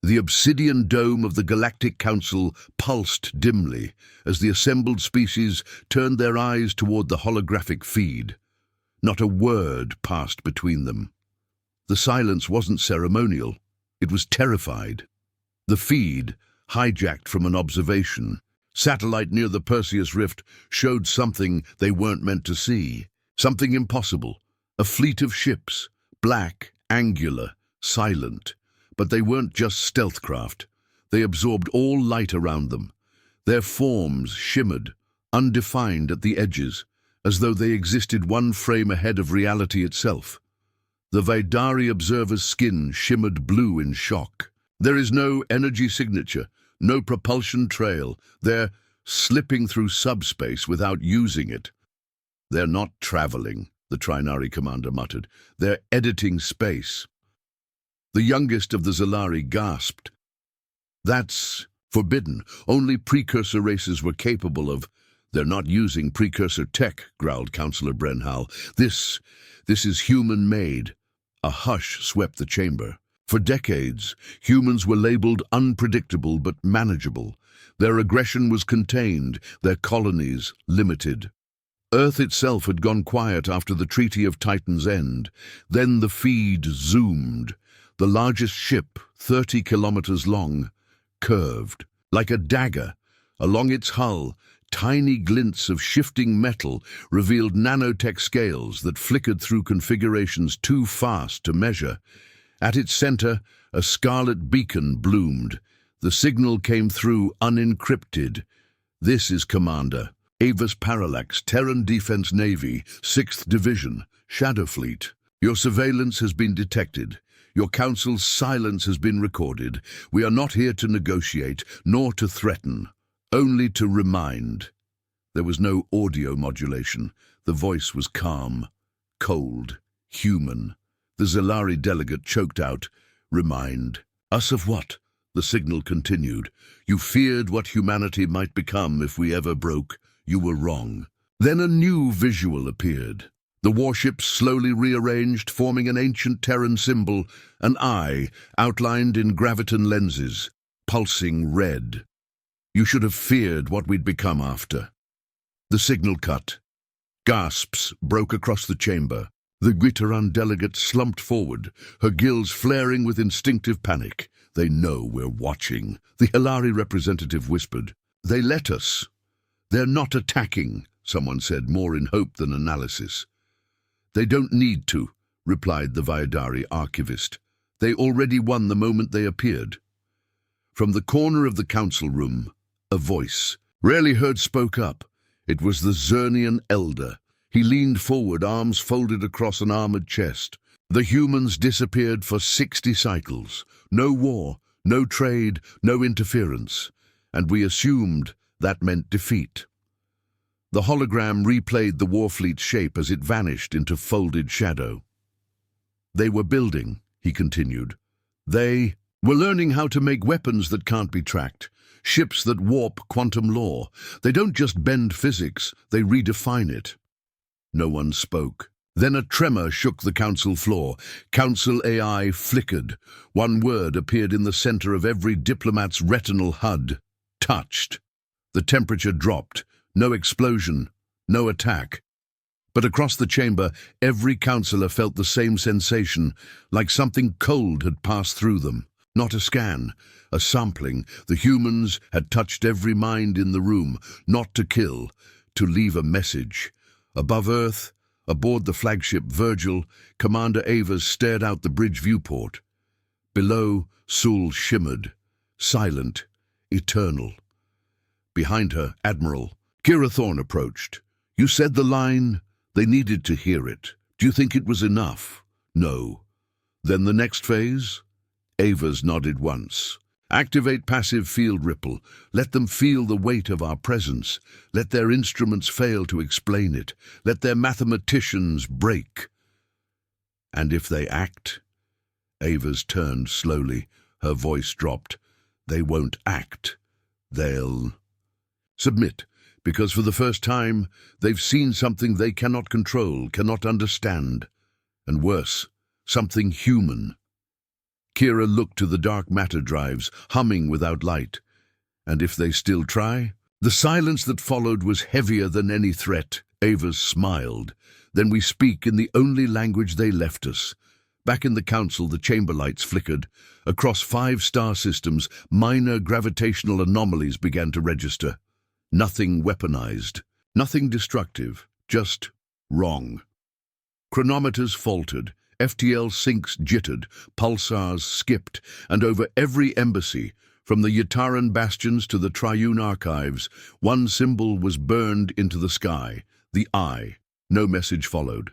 The obsidian dome of the Galactic Council pulsed dimly as the assembled species turned their eyes toward the holographic feed. Not a word passed between them. The silence wasn't ceremonial. It was terrified. The feed, hijacked from an observation satellite near the Perseus Rift, showed something they weren't meant to see. Something impossible. A fleet of ships, black, angular, silent. But they weren't just stealth craft. They absorbed all light around them. Their forms shimmered, undefined at the edges, as though they existed one frame ahead of reality itself. The Vaidari observer's skin shimmered blue in shock. There is no energy signature, no propulsion trail. They're slipping through subspace without using it. They're not traveling, the Trinari commander muttered. They're editing space. The youngest of the Zalari gasped. That's forbidden. Only precursor races were capable of... They're not using precursor tech, growled Councillor Brenhal. This is human-made. A hush swept the chamber. For decades, humans were labeled unpredictable but manageable. Their aggression was contained, their colonies limited. Earth itself had gone quiet after the Treaty of Titan's end. Then the feed zoomed. The largest ship, 30 kilometers long, curved. Like a dagger, along its hull, tiny glints of shifting metal revealed nanotech scales that flickered through configurations too fast to measure. At its center, a scarlet beacon bloomed. The signal came through unencrypted. This is Commander. Avis Parallax, Terran Defense Navy, 6th Division, Shadow Fleet. Your surveillance has been detected. Your council's silence has been recorded. We are not here to negotiate, nor to threaten, only to remind. There was no audio modulation. The voice was calm, cold, human. The Zalari delegate choked out, "Remind us of what?" The signal continued. "You feared what humanity might become if we ever broke. You were wrong." Then a new visual appeared. The warships slowly rearranged, forming an ancient Terran symbol, an eye outlined in graviton lenses, pulsing red. You should have feared what we'd become after. The signal cut. Gasps broke across the chamber. The Guitaran delegate slumped forward, her gills flaring with instinctive panic. "They know we're watching," the Hilari representative whispered. "They let us." "They're not attacking," someone said, more in hope than analysis. "They don't need to," replied the Vaidari archivist. "They already won the moment they appeared." From the corner of the council room, a voice, rarely heard, spoke up. It was the Zernian elder. He leaned forward, arms folded across an armored chest. "The humans disappeared for 60 cycles. No war, no trade, no interference. And we assumed that meant defeat." The hologram replayed the Warfleet's shape as it vanished into folded shadow. "They were building," he continued. "They were learning how to make weapons that can't be tracked, ships that warp quantum law. They don't just bend physics, they redefine it." No one spoke. Then a tremor shook the council floor. Council AI flickered. One word appeared in the center of every diplomat's retinal HUD. Touched. The temperature dropped. No explosion, no attack. But across the chamber, every councillor felt the same sensation, like something cold had passed through them. Not a scan, a sampling. The humans had touched every mind in the room, not to kill, to leave a message. Above Earth, aboard the flagship Virgil, Commander Avas stared out the bridge viewport. Below, Sul shimmered, silent, eternal. Behind her, Admiral Kira Thorne approached. "You said the line. They needed to hear it. Do you think it was enough?" "No." "Then the next phase?" Avas nodded once. "Activate passive field ripple. Let them feel the weight of our presence. Let their instruments fail to explain it. Let their mathematicians break." "And if they act?" Avas turned slowly. Her voice dropped. "They won't act. They'll submit. Because for the first time, they've seen something they cannot control, cannot understand. And worse, something human." Kira looked to the dark matter drives, humming without light. And if they still try? The silence that followed was heavier than any threat. Ava smiled. Then we speak in the only language they left us. Back in the council, the chamber lights flickered. Across 5 star systems, minor gravitational anomalies began to register. Nothing weaponized, nothing destructive, just wrong. Chronometers faltered, FTL syncs jittered, pulsars skipped, and over every embassy, from the Yataran bastions to the Triune archives, one symbol was burned into the sky, the eye. No message followed.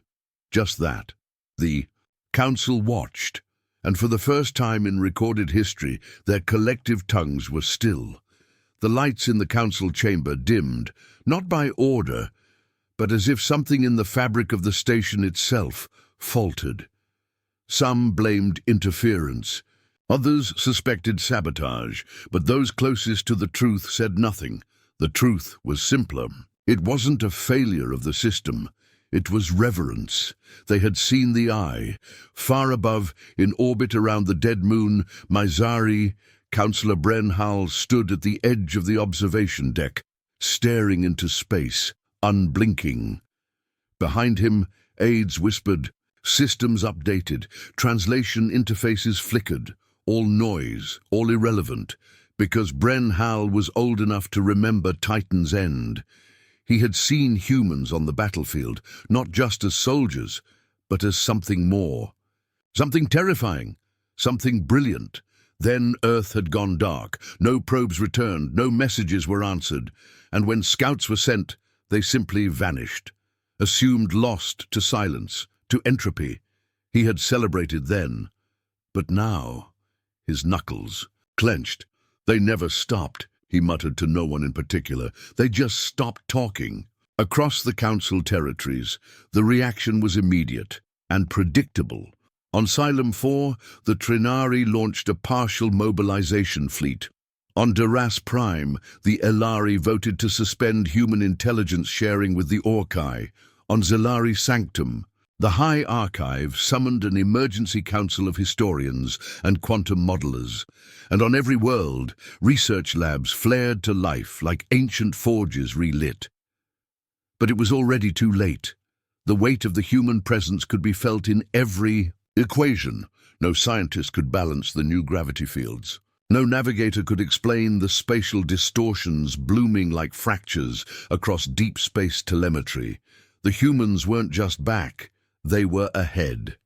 Just that. The council watched, and for the first time in recorded history, their collective tongues were still. The lights in the council chamber dimmed, not by order, but as if something in the fabric of the station itself faltered. Some blamed interference. Others suspected sabotage, but those closest to the truth said nothing. The truth was simpler. It wasn't a failure of the system. It was reverence. They had seen the eye. Far above, in orbit around the dead moon, Mizari, Councillor Brenhal stood at the edge of the observation deck, staring into space, unblinking. Behind him, aides whispered, systems updated, translation interfaces flickered, all noise, all irrelevant, because Brenhal was old enough to remember Titan's end. He had seen humans on the battlefield, not just as soldiers, but as something more. Something terrifying, something brilliant. Then Earth had gone dark. No probes returned, no messages were answered, and when scouts were sent, they simply vanished, assumed lost to silence, to entropy. He had celebrated then, but now, his knuckles clenched. They never stopped, he muttered to no one in particular. They just stopped talking. Across the council territories, the reaction was immediate and predictable. On Xylem 4, the Trinari launched a partial mobilization fleet. On Duras Prime, the Elari voted to suspend human intelligence sharing with the Orcs. On Zelari Sanctum, the High Archive summoned an emergency council of historians and quantum modelers. And on every world, research labs flared to life like ancient forges relit. But it was already too late. The weight of the human presence could be felt in every equation. No scientist could balance the new gravity fields. No navigator could explain the spatial distortions blooming like fractures across deep space telemetry. The humans weren't just back, they were ahead.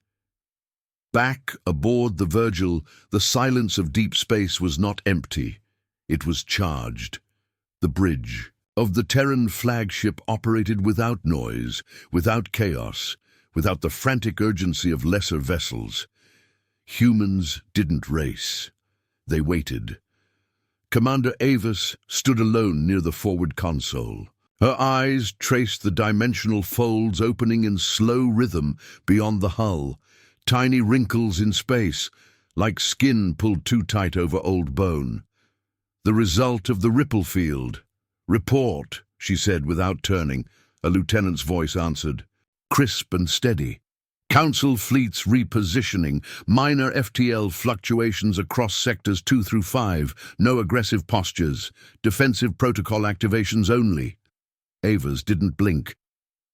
Back aboard the Virgil, the silence of deep space was not empty. It was charged. The bridge of the Terran flagship operated without noise, without chaos, without the frantic urgency of lesser vessels. Humans didn't race. They waited. Commander Avis stood alone near the forward console. Her eyes traced the dimensional folds opening in slow rhythm beyond the hull, tiny wrinkles in space, like skin pulled too tight over old bone. The result of the ripple field. "Report," she said without turning. A lieutenant's voice answered, crisp and steady. Council fleets repositioning, minor FTL fluctuations across sectors 2 through 5, no aggressive postures, defensive protocol activations only. Avas didn't blink.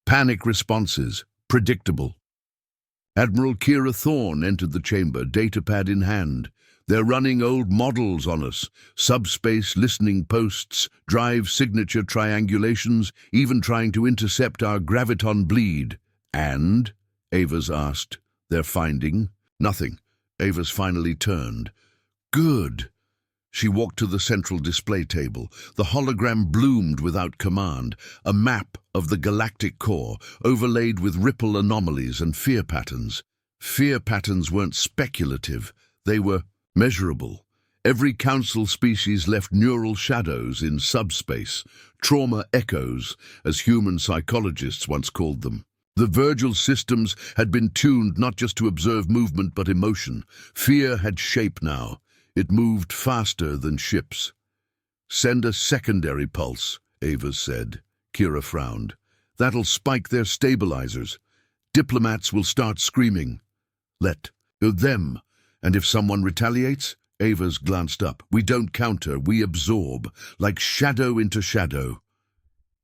Panic responses, predictable. Admiral Kira Thorne entered the chamber, datapad in hand. "They're running old models on us, subspace listening posts, drive signature triangulations, even trying to intercept our graviton bleed." "And?" Avas asked. "They're finding nothing." Avas finally turned. "Good." She walked to the central display table. The hologram bloomed without command, a map of the galactic core, overlaid with ripple anomalies and fear patterns. Fear patterns weren't speculative, they were measurable. Every council species left neural shadows in subspace, trauma echoes, as human psychologists once called them. The Virgil systems had been tuned not just to observe movement but emotion. Fear had shape now. It moved faster than ships. "Send a secondary pulse," Avas said. Kira frowned. "That'll spike their stabilizers. Diplomats will start screaming." "Let them." And if someone retaliates? Ava's glanced up. We don't counter, we absorb, like shadow into shadow.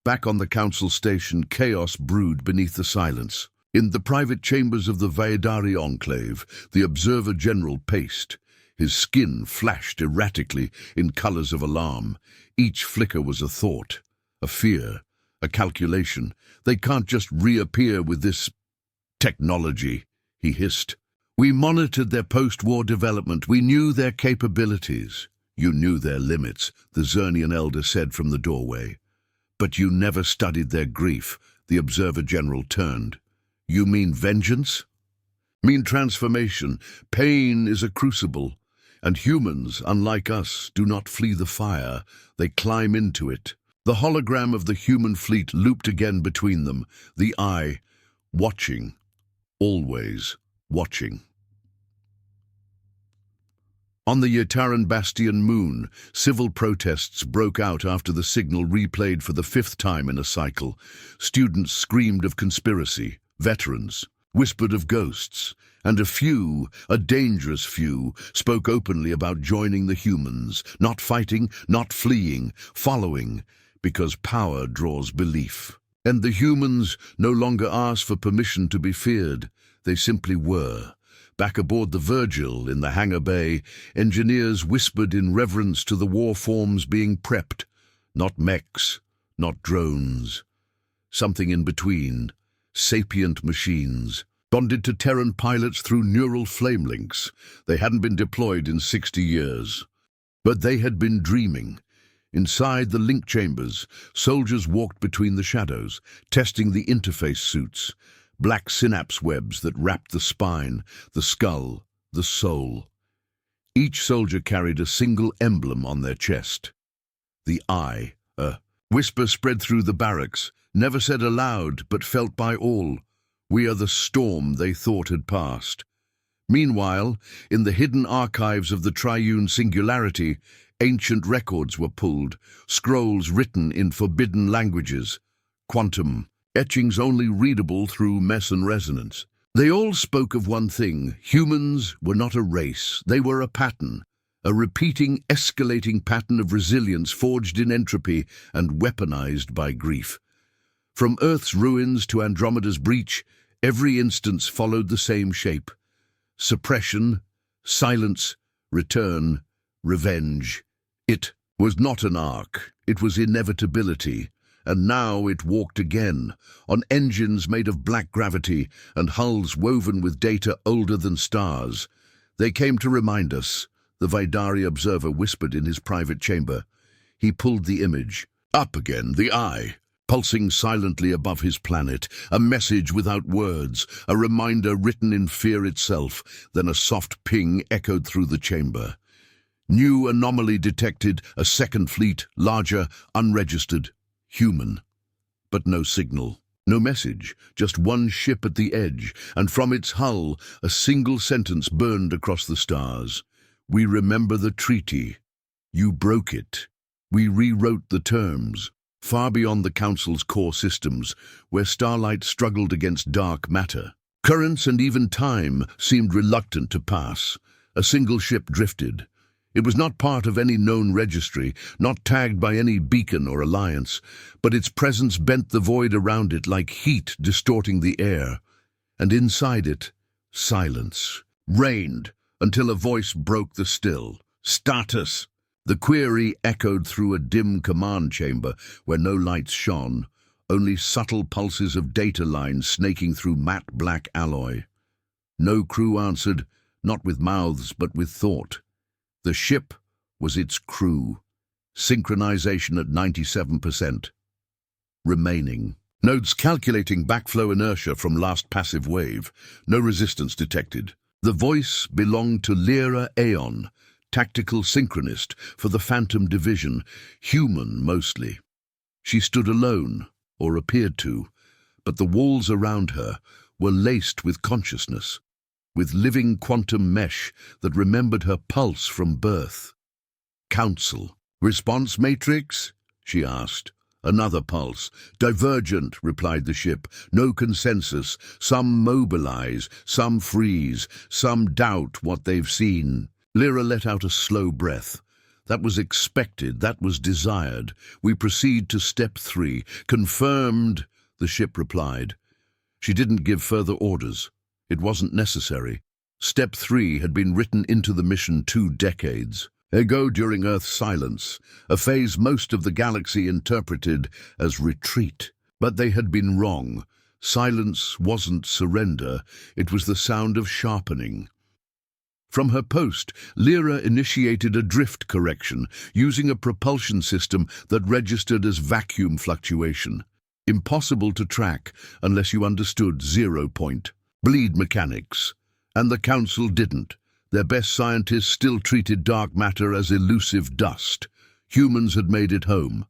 Back on the council station, chaos brewed beneath the silence. In the private chambers of the Vaidari enclave, the Observer General paced. His skin flashed erratically in colors of alarm. Each flicker was a thought, a fear, a calculation. They can't just reappear with this technology, he hissed. We monitored their post-war development. We knew their capabilities. You knew their limits, the Zernian elder said from the doorway. But you never studied their grief, the Observer General turned. You mean vengeance? Mean transformation. Pain is a crucible, and humans, unlike us, do not flee the fire. They climb into it. The hologram of the human fleet looped again between them, the eye, watching, always watching. On the Yataran Bastion moon, civil protests broke out after the signal replayed for the 5th time in a cycle. Students screamed of conspiracy, veterans whispered of ghosts, and a few, a dangerous few, spoke openly about joining the humans, not fighting, not fleeing, following, because power draws belief. And the humans no longer asked for permission to be feared. They simply were. Back aboard the Virgil in the hangar bay, engineers whispered in reverence to the war forms being prepped. Not mechs, not drones. Something in between. Sapient machines, bonded to Terran pilots through neural flame links. They hadn't been deployed in 60 years. But they had been dreaming. Inside the link chambers, soldiers walked between the shadows, testing the interface suits. Black synapse webs that wrapped the spine, the skull, the soul. Each soldier carried a single emblem on their chest. The eye. A whisper spread through the barracks, never said aloud, but felt by all. We are the storm they thought had passed. Meanwhile, in the hidden archives of the Triune Singularity, ancient records were pulled, scrolls written in forbidden languages. Quantum. Etchings only readable through meson resonance. They all spoke of one thing. Humans were not a race. They were a pattern. A repeating, escalating pattern of resilience forged in entropy and weaponized by grief. From Earth's ruins to Andromeda's breach, every instance followed the same shape. Suppression, silence, return, revenge. It was not an arc. It was inevitability. And now it walked again, on engines made of black gravity and hulls woven with data older than stars. They came to remind us, the Vaidari observer whispered in his private chamber. He pulled the image. Up again, the eye, pulsing silently above his planet, a message without words, a reminder written in fear itself. Then a soft ping echoed through the chamber. New anomaly detected, a second fleet, larger, unregistered. Human, but no signal, no message, just one ship at the edge, and from its hull a single sentence burned across the stars. We remember the treaty. You broke it. We rewrote the terms, far beyond the Council's core systems, where starlight struggled against dark matter. Currents and even time seemed reluctant to pass. A single ship drifted. It was not part of any known registry, not tagged by any beacon or alliance, but its presence bent the void around it like heat distorting the air. And inside it, silence reigned until a voice broke the still. Status! The query echoed through a dim command chamber where no lights shone, only subtle pulses of data lines snaking through matte black alloy. No crew answered, not with mouths but with thought. The ship was its crew. Synchronization at 97%. Remaining. Nodes calculating backflow inertia from last passive wave. No resistance detected. The voice belonged to Lyra Aeon, tactical synchronist for the Phantom Division, human mostly. She stood alone, or appeared to, but the walls around her were laced with consciousness, with living quantum mesh that remembered her pulse from birth. Council. Response matrix? She asked. Another pulse. Divergent, replied the ship. No consensus. Some mobilize, some freeze, some doubt what they've seen. Lyra let out a slow breath. That was expected, that was desired. We proceed to step 3. Confirmed, the ship replied. She didn't give further orders. It wasn't necessary. Step 3 had been written into the mission 2 decades ago during Earth's silence, a phase most of the galaxy interpreted as retreat. But they had been wrong. Silence wasn't surrender, it was the sound of sharpening. From her post, Lyra initiated a drift correction, using a propulsion system that registered as vacuum fluctuation. Impossible to track unless you understood 0 point. Bleed mechanics. And the Council didn't. Their best scientists still treated dark matter as elusive dust. Humans had made it home.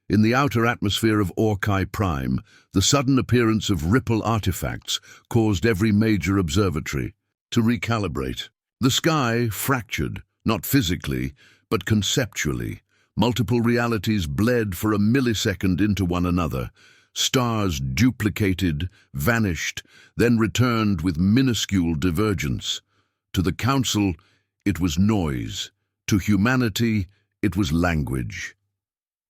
In the outer atmosphere of Orcs Prime, the sudden appearance of ripple artifacts caused every major observatory to recalibrate. The sky fractured, not physically, but conceptually. Multiple realities bled for a millisecond into one another. Stars duplicated, vanished, then returned with minuscule divergence. To the Council, it was noise. To humanity, it was language.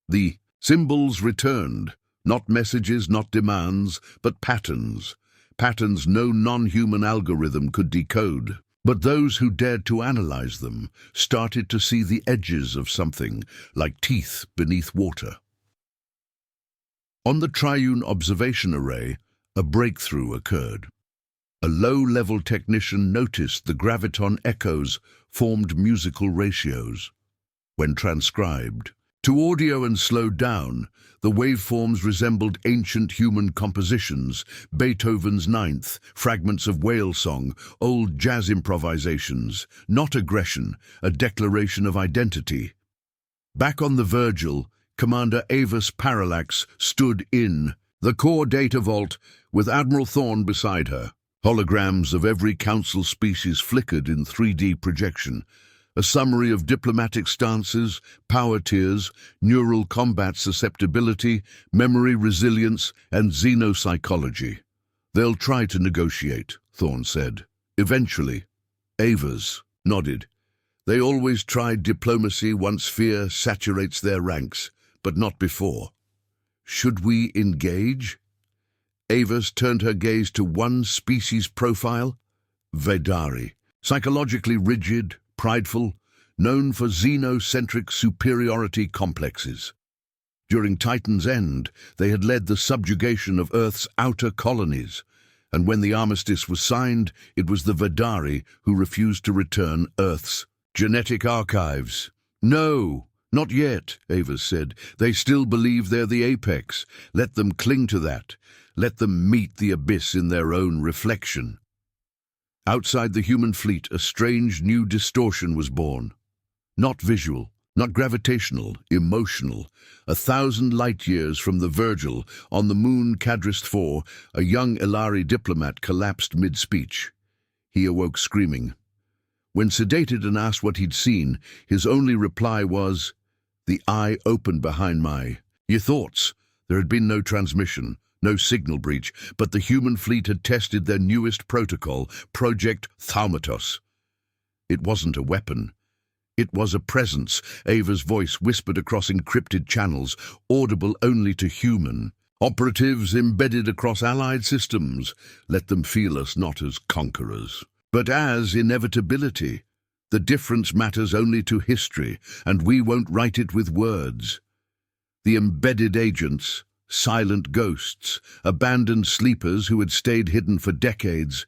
The symbols returned, not messages, not demands, but patterns. Patterns no non-human algorithm could decode. But those who dared to analyze them started to see the edges of something, like teeth beneath water. On the Triune Observation Array, a breakthrough occurred. A low-level technician noticed the graviton echoes formed musical ratios. When transcribed to audio and slowed down, the waveforms resembled ancient human compositions, Beethoven's Ninth, fragments of whale song, old jazz improvisations, not aggression, a declaration of identity. Back on the Virgil, Commander Avis Parallax stood in the core data vault with Admiral Thorn beside her. Holograms of every Council species flickered in 3D projection. A summary of diplomatic stances, power tiers, neural combat susceptibility, memory resilience, and xenopsychology. They'll try to negotiate, Thorn said. Eventually. Avis nodded. They always tried diplomacy once fear saturates their ranks, but not before. Should we engage? Avis turned her gaze to one species profile, Vedari, psychologically rigid, prideful, known for xenocentric superiority complexes. During Titan's End, they had led the subjugation of Earth's outer colonies, and when the armistice was signed, it was the Vedari who refused to return Earth's genetic archives. No, not yet, Avis said. They still believe they're the apex. Let them cling to that. Let them meet the abyss in their own reflection. Outside the human fleet, a strange new distortion was born. Not visual, not gravitational, emotional. 1,000 light-years from the Virgil, on the moon Cadris IV, a young Ilari diplomat collapsed mid-speech. He awoke screaming. When sedated and asked what he'd seen, his only reply was, "The eye opened behind my..." Your thoughts? There had been no transmission. No signal breach, but the human fleet had tested their newest protocol, Project Thaumatos. It wasn't a weapon. It was a presence, Ava's voice whispered across encrypted channels, audible only to human. Operatives embedded across allied systems. Let them feel us not as conquerors, but as inevitability. The difference matters only to history, and we won't write it with words. The embedded agents, silent ghosts, abandoned sleepers who had stayed hidden for decades,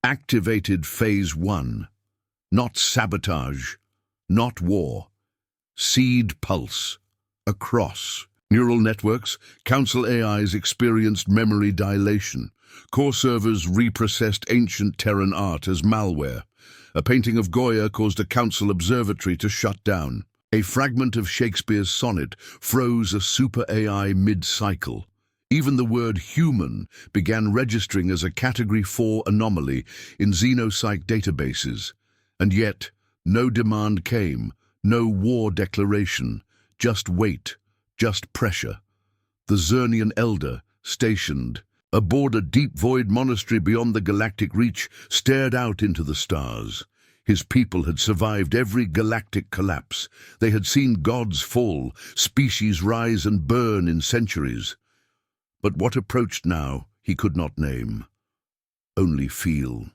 activated Phase 1. Not sabotage, not war. Seed pulse. Across. Neural networks, Council AIs experienced memory dilation. Core servers reprocessed ancient Terran art as malware. A painting of Goya caused a Council observatory to shut down. A fragment of Shakespeare's sonnet froze a super AI mid-cycle. Even the word human began registering as a Category 4 anomaly in xenopsych databases. And yet, no demand came, no war declaration, just wait, just pressure. the Zernian elder, stationed aboard a deep void monastery beyond the galactic reach, stared out into the stars. His people had survived every galactic collapse. They had seen gods fall, species rise and burn in centuries. But what approached now he could not name, only feel.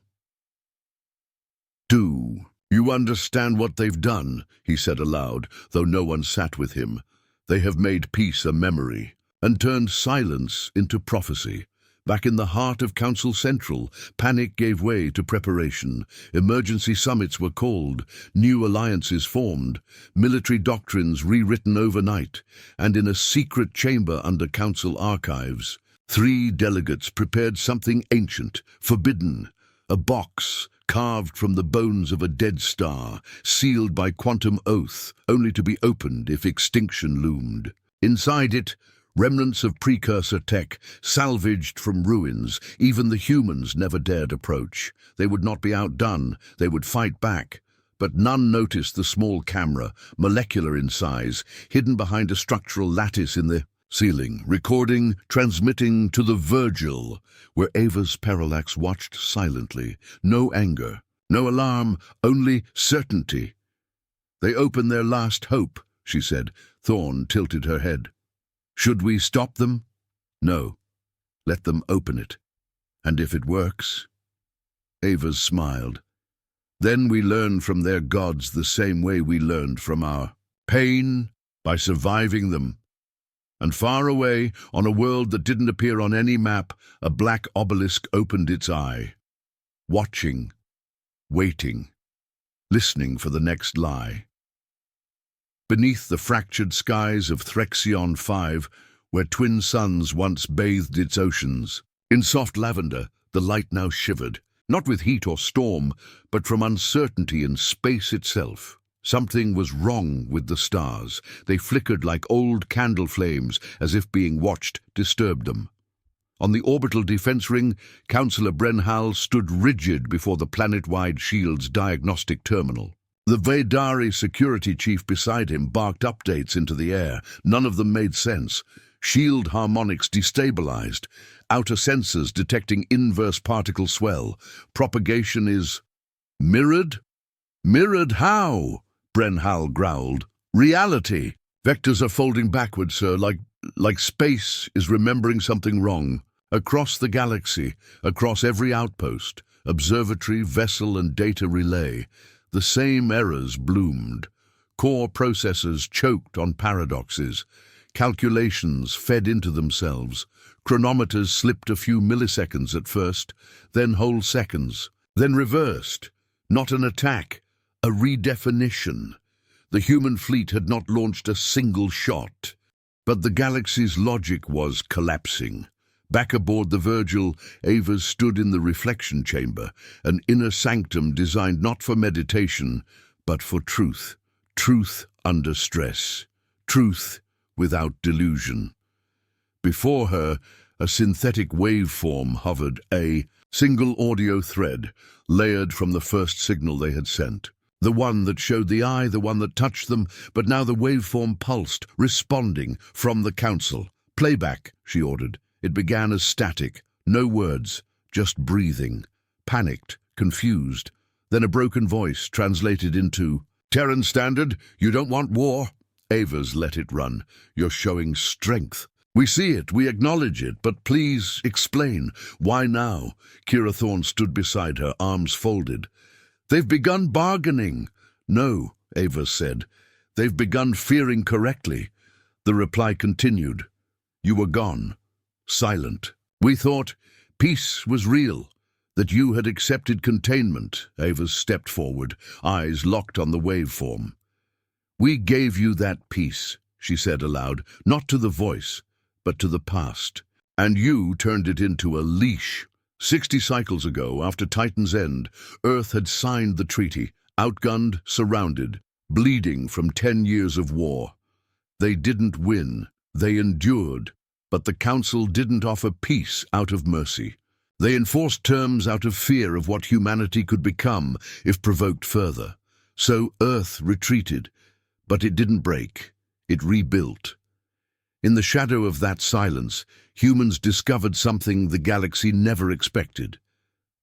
"Do you understand what they've done?" he said aloud, though no one sat with him. "They have made peace a memory, and turned silence into prophecy." Back in the heart of Council Central, panic gave way to preparation. Emergency summits were called, new alliances formed, military doctrines rewritten overnight, and in a secret chamber under Council archives, 3 delegates prepared something ancient, forbidden, a box carved from the bones of a dead star, sealed by quantum oath, only to be opened if extinction loomed. Inside it, remnants of precursor tech, salvaged from ruins. Even the humans never dared approach. They would not be outdone, they would fight back. But none noticed the small camera, molecular in size, hidden behind a structural lattice in the ceiling, recording, transmitting to the Virgil, where Ava's parallax watched silently. No anger, no alarm, only certainty. "They open their last hope," she said. Thorn tilted her head. "Should we stop them?" "No. Let them open it. And if it works?" Ava's smiled. "Then we learn from their gods the same way we learned from our pain, by surviving them." And far away, on a world that didn't appear on any map, a black obelisk opened its eye. Watching, waiting, listening for the next lie. Beneath the fractured skies of Threxion 5, where twin suns once bathed its oceans, in soft lavender, the light now shivered, not with heat or storm, but from uncertainty in space itself. Something was wrong with the stars. They flickered like old candle flames, as if being watched disturbed them. On the orbital defense ring, Councillor Brenhal stood rigid before the planet-wide shield's diagnostic terminal. The Vedari security chief beside him barked updates into the air. None of them made sense. Shield harmonics destabilized. Outer sensors detecting inverse particle swell. Propagation is mirrored? Mirrored how? Brenhal growled. Reality. Vectors are folding backwards, sir, like space is remembering something wrong. Across the galaxy, across every outpost, observatory, vessel, and data relay, the same errors bloomed. Core processors choked on paradoxes. Calculations fed into themselves. Chronometers slipped a few milliseconds at first, then whole seconds, then reversed. Not an attack, a redefinition. The human fleet had not launched a single shot, but the galaxy's logic was collapsing. Back aboard the Virgil, Ava stood in the reflection chamber, an inner sanctum designed not for meditation, but for truth. Truth under stress. Truth without delusion. Before her, a synthetic waveform hovered, a single audio thread, layered from the first signal they had sent. The one that showed the eye, the one that touched them, but now the waveform pulsed, responding from the council. "Playback," she ordered. It began as static, no words, just breathing. Panicked, confused. Then a broken voice translated into, "Terran Standard, you don't want war?" Ava's let it run. "You're showing strength. We see it, we acknowledge it, but please explain. Why now?" Kira Thorne stood beside her, arms folded. "They've begun bargaining." "No," Ava said. "They've begun fearing correctly." The reply continued. "You were gone. Silent. We thought peace was real, that you had accepted containment." Ava stepped forward, eyes locked on the waveform. "We gave you that peace," she said aloud, not to the voice, but to the past. "And you turned it into a leash. 60 cycles ago, after Titan's end, Earth had signed the treaty, outgunned, surrounded, bleeding from 10 years of war. They didn't win. They endured. But the Council didn't offer peace out of mercy. They enforced terms out of fear of what humanity could become if provoked further. So Earth retreated, but it didn't break. It rebuilt. In the shadow of that silence, humans discovered something the galaxy never expected.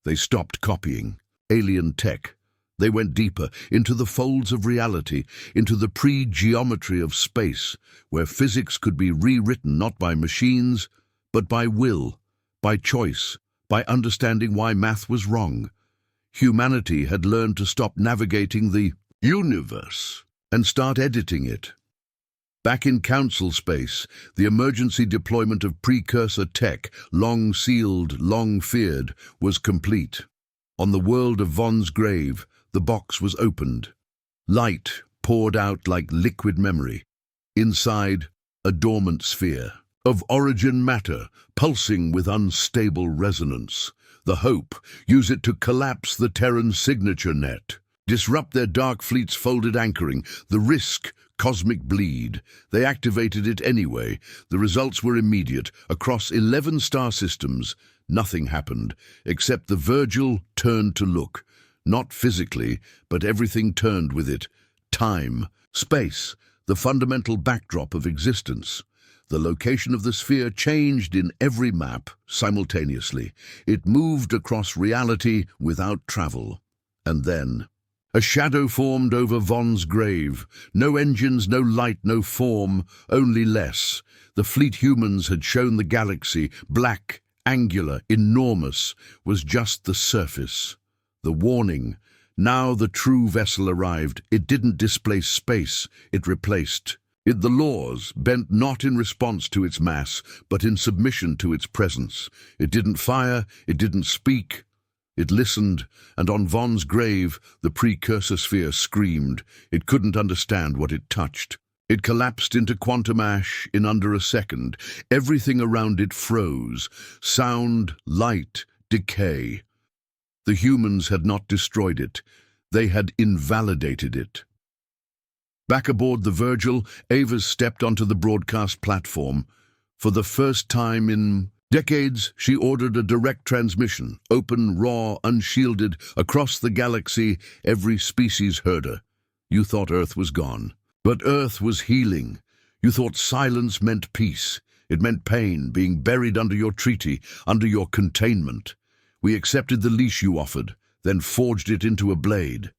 They stopped copying alien tech. They went deeper, into the folds of reality, into the pre-geometry of space, where physics could be rewritten not by machines, but by will, by choice, by understanding why math was wrong. Humanity had learned to stop navigating the universe and start editing it. Back in Council space, the emergency deployment of precursor tech, long sealed, long feared, was complete. On the world of Von's grave, the box was opened. Light poured out like liquid memory. Inside, a dormant sphere of origin matter, pulsing with unstable resonance. The hope, use it to collapse the Terran signature net, disrupt their dark fleet's folded anchoring. The risk, cosmic bleed. They activated it anyway. The results were immediate. Across 11 star systems, nothing happened, except the Virgil turned to look. Not physically, but everything turned with it. Time, space, the fundamental backdrop of existence. The location of the sphere changed in every map simultaneously. It moved across reality without travel. And then a shadow formed over Von's grave. No engines, no light, no form, only less. The fleet humans had shown the galaxy, black, angular, enormous, was just the surface. The warning. Now the true vessel arrived. It didn't displace space, it replaced it. The laws bent not in response to its mass, but in submission to its presence. It didn't fire, it didn't speak. It listened, and on Von's grave, the precursor sphere screamed. It couldn't understand what it touched. It collapsed into quantum ash in under a second. Everything around it froze. Sound, light, decay. The humans had not destroyed it. They had invalidated it. Back aboard the Virgil, Ava stepped onto the broadcast platform. For the first time in decades, she ordered a direct transmission, open, raw, unshielded, across the galaxy. Every species heard her. You thought Earth was gone. But Earth was healing. You thought silence meant peace. It meant pain, being buried under your treaty, under your containment. We accepted the leash you offered, then forged it into a blade.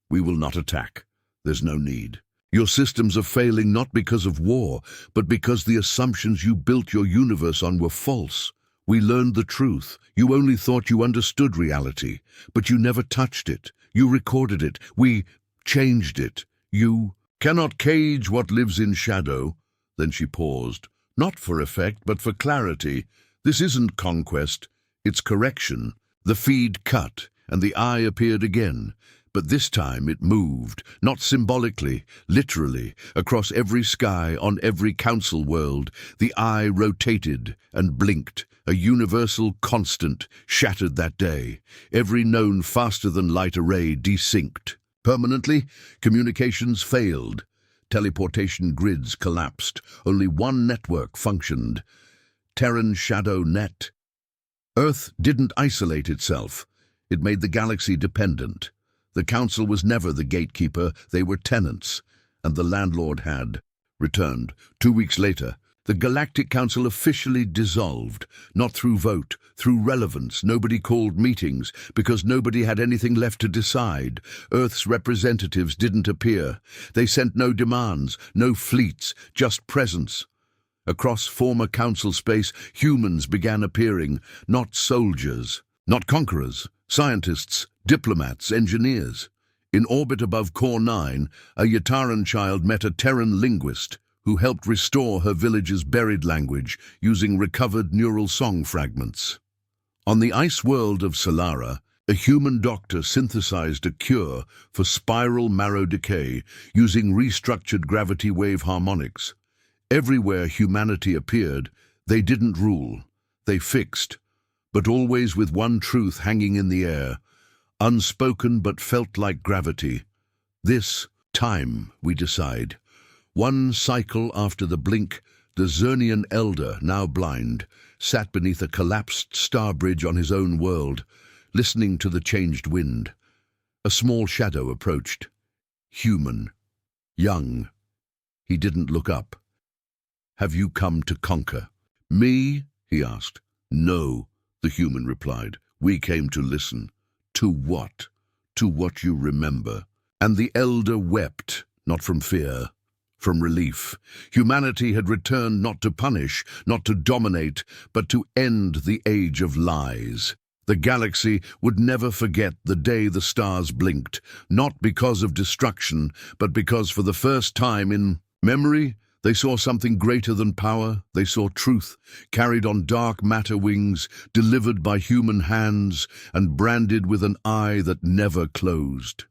We will not attack. There's no need. Your systems are failing not because of war, but because the assumptions you built your universe on were false. We learned the truth. You only thought you understood reality, but you never touched it. You recorded it. We changed it. You cannot cage what lives in shadow. Then she paused. Not for effect, but for clarity. This isn't conquest. It's correction. The feed cut, and the eye appeared again. But this time it moved, not symbolically, literally, across every sky, on every council world. The eye rotated and blinked, a universal constant, shattered that day. Every known faster-than-light array desynced. Permanently, communications failed. Teleportation grids collapsed. Only one network functioned. Terran Shadow Net. Earth didn't isolate itself. It made the galaxy dependent. The Council was never the gatekeeper, they were tenants, and the landlord had returned. 2 weeks later, the Galactic Council officially dissolved, not through vote, through relevance. Nobody called meetings, because nobody had anything left to decide. Earth's representatives didn't appear. They sent no demands, no fleets, just presence. Across former Council space, humans began appearing, not soldiers, not conquerors, scientists, diplomats, engineers. In orbit above Core 9, a Yataran child met a Terran linguist who helped restore her village's buried language using recovered neural song fragments. On the ice world of Solara, a human doctor synthesized a cure for spiral marrow decay using restructured gravity wave harmonics. Everywhere humanity appeared, they didn't rule, they fixed, but always with one truth hanging in the air, unspoken but felt like gravity. This time, we decide. One cycle after the blink, the Zernian elder, now blind, sat beneath a collapsed star bridge on his own world, listening to the changed wind. A small shadow approached. Human. Young. He didn't look up. have you come to conquer?" "Me?" he asked. "No," the human replied. "We came to listen." "To what?" "To what you remember." And the elder wept, not from fear, from relief. Humanity had returned not to punish, not to dominate, but to end the age of lies. The galaxy would never forget the day the stars blinked, not because of destruction, but because for the first time in memory, they saw something greater than power. They saw truth, carried on dark matter wings, delivered by human hands, and branded with an eye that never closed.